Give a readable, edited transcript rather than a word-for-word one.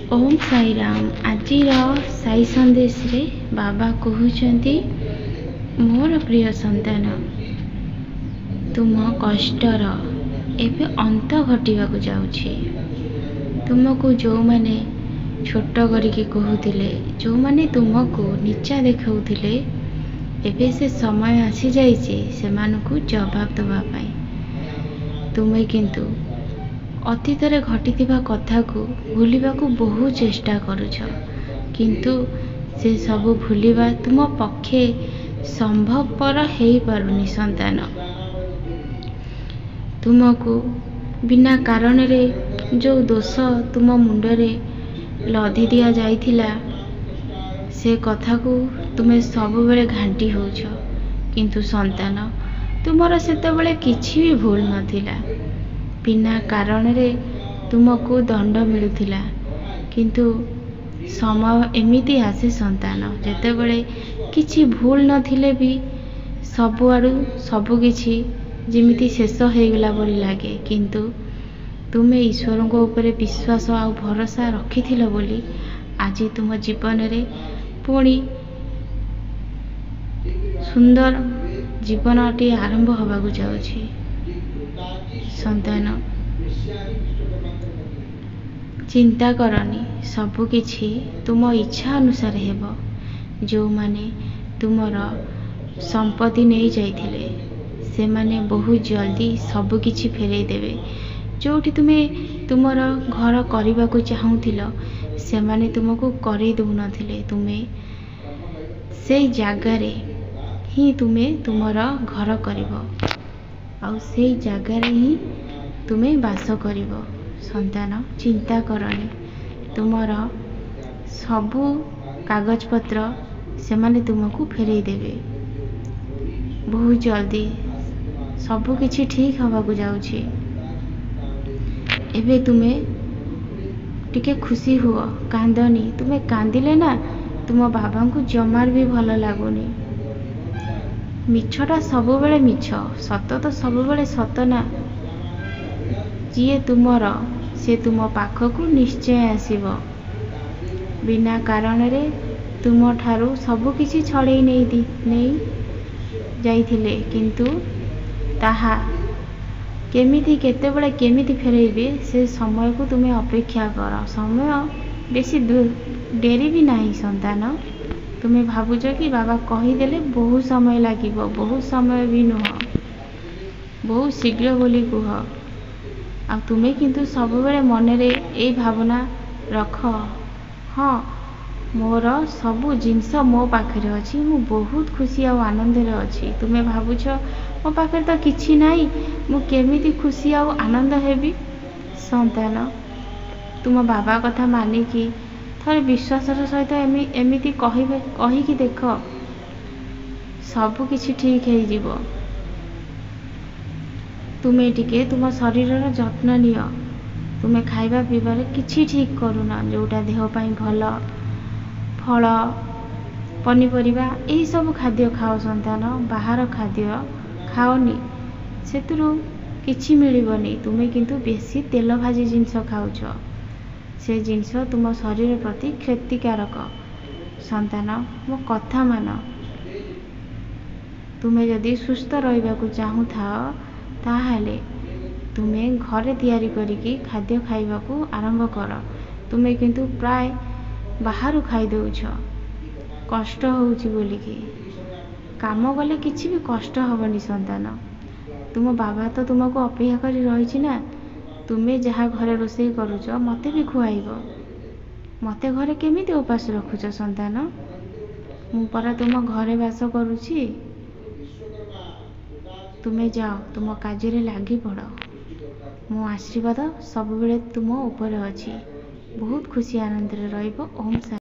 ओम साई राम। आज साई संदेश रे बाबा कहते मोर प्रिय संतान तुम कष्टर एवं अंत घटवा जाऊँगी। तुमको जो मैंने छोट करके कहूले, जो मैंने तुमको नीचा देखाऊले, एवं से समय आसी जाइए से जवाब दवापाई। तुम्हें किंतु अतीत घटी कथा को भूलने को बहुत चेष्टा करुछ, किंतु से सब भूलवा तुम पक्षे संभवपर हो पारुनी। संतान तुमको बिना कारण रे जो दोष तुम मुंडरे लदी दिया जाइथिला से कथा को तुम्हें सब बेले घांटी होछ, किंतु संतान तुमर सेतेबेले किछि भी भूल नथिला। बिना कारण रे तुमको दंड मिलुथिला, किंतु समय एमिति आसे संतान जेतेबेले किछि भूल नथिले भी सबुआडू सबकिछि जिमिति शेष हो गला बोली लागे, किंतु तुमे ईश्वर को ऊपर विश्वास आ भरोसा रखिथिल बोली आज तुम जीवन रे पुणी सुंदर जीवनटी आरंभ होबाकू जाउछि। संतान चिंता करनी, सबकिछि तुम इच्छा अनुसार हेब। जो माने तुमर संपत्ति नहीं जाइथिले से माने बहुत जल्दी सबकिछि फेरई देवे। जोठी तुम्हें तुमर घर करने को चाहूथिल से माने तुमको करई दउ नथिले, तुम्हें से जगार ही तुम्हें तुमर घर करिवो आउ से जगार ही तुम्हें बास करिवो। संतान चिंता करनी, तुमर सबू कागज पत्र से माने तुमको फेरई देवे। बहुत जल्दी सबू किछि ठीक होबाकू जाउछि। एबे तुम्हें टिके खुशी हुआ, कांदनी। तुम्हें कांदिले ना तुम बाबा को जमार भी भल लगुनि। मिछटा सब बेले मिछ, सत तो सब बेले सत ना। जी तुमर से तुम पाखक निश्चय आसीब। बिना कारण रे तुम ठारू सब किछि छड़े नहीं जाइथिले, किंतु ताहा केमिति केतेबेले केमिति फेरइबे से समय को तुम्हें अपेक्षा कर। समय बेसी डेरी भी नहीं। संतान तुम्हें भावुच कि बाबा कहीदेले बहुत समय लागिबो, बहुत समय भी नुह, बहुत शीघ्र बोली कुह। आ तुम्हें किंतु सब बेले मन रे ए भावना रख, हाँ मोर सबू जिनस मो पाखे अच्छी, मु बहुत खुशी आ आनंद रे अच्छी। तुम्हें भावुच मो पाखे तो किछि नाही, मु केमिति खुशी आ आनंद हेबी। संतान तुम बाबा कथा मानिकी थरे विश्वासर सहित एमिति कहीकि देख, सब किछि ठीक हो जिवो। तुम्हें टिके तुम शरीर जत्न नियो। तुम्हें खाइबा पीबार किछि ठीक करूना, जोटा देह पाई भल फल पनीपरिबा यही सब खाद्य खाओ। संतान बाहर खाद्य खाओनी, सेतुरु किछि मिलिबनी। तुम्हें किंतु बेसी तेल भाजी जिनस खाउछ, से जिनस तुम शरीर प्रति क्षतिकारक। संतान मो कथा मान, तुम्हें जदि सुस्थ रहिबा को चाहू थाओ ताहाले तुम्हें घरे तैयारी करिकी खाद्य खाइबा को आरंभ कर। तुम्हें किंतु प्राय बाहर खाई दउछ, कष्ट होउची बोलिकी। काम गले किछि भी कष्ट हबनी। संतान तुम बाबा तो तुमको अपेक्षा करी रही ना, तुम्हें जहाँ घरे रोषेई करुच मते भी खुआइब। मते घरे केमिति उपास रखुच। संतान मु परा तुम घरे वास करुछि, तुम्हें जाओ तुम कार्य लगी पड़। मो आशीर्वाद सब बेले तुम ऊपर अच्छी। बहुत खुशी आनंद रे रहिबो। ओम साई।